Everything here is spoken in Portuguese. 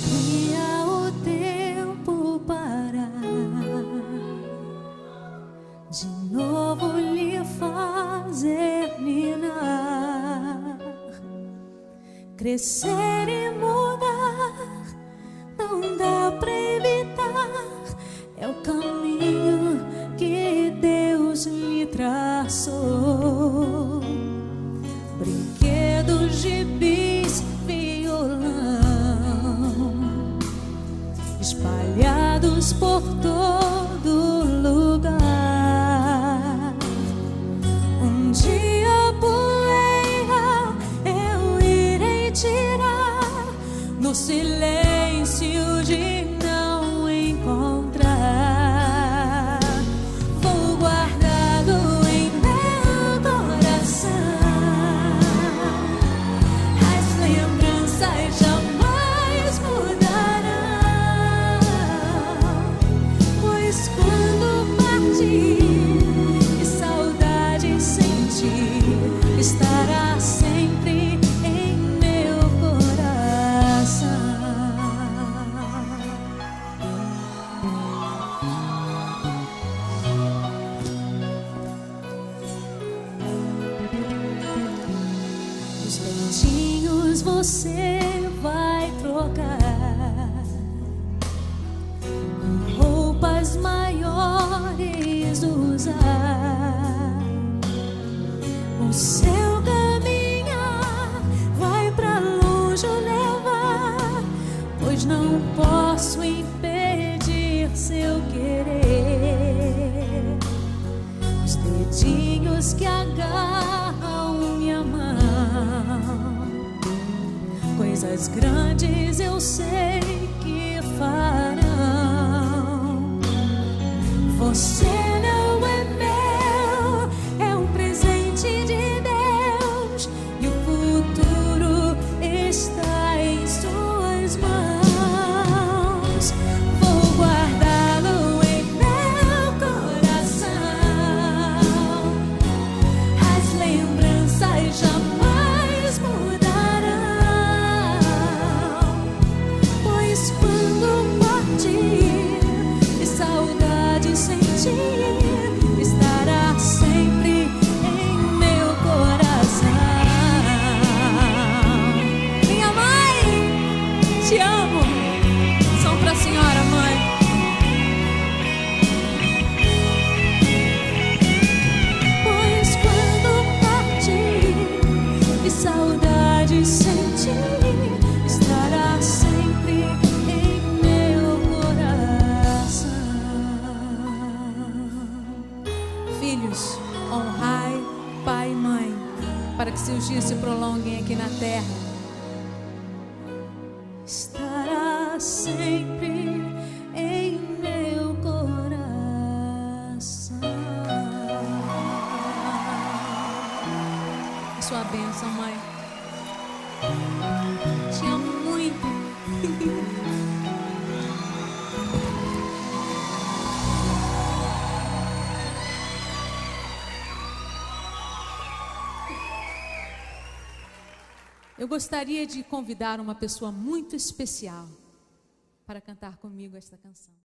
Queria o tempo parar, de novo lhe fazer ninar, crescer e mudar, não dá pra evitar, é o caminho que Deus lhe traçou. Brinquedos, gibis, violão, espalhados por todo lugar. Um dia a poeira eu irei tirar, no silêncio de não encontrar. Vou guardá-lo em meu coração, as lembranças jamais mudarão, pois quando partir e saudade sentir, estará sempre em meu coração. Os dentinhos você vai trocar, roupas maiores usar. O seu caminhar vai pra longe o levar, pois não posso impedir seu querer. Os dedinhos que agarram minha mão, coisas grandes eu sei que farão. Você não é meu, é um presente de Deus, e o futuro está em suas mãos. Vou guardá-lo em meu coração, as lembranças jamais mudarão, pois quando partir e saudade sentir, estará sempre em meu coração. Minha mãe, te amo. Som pra senhora, mãe. Pois quando partir e saudade sentir, estará sempre em meu coração. Filhos, honrai pai e mãe, para que seus dias se prolonguem aqui na terra. Estará sempre em meu coração. A sua bênção, mãe. Te amo muito. Eu gostaria de convidar uma pessoa muito especial para cantar comigo esta canção.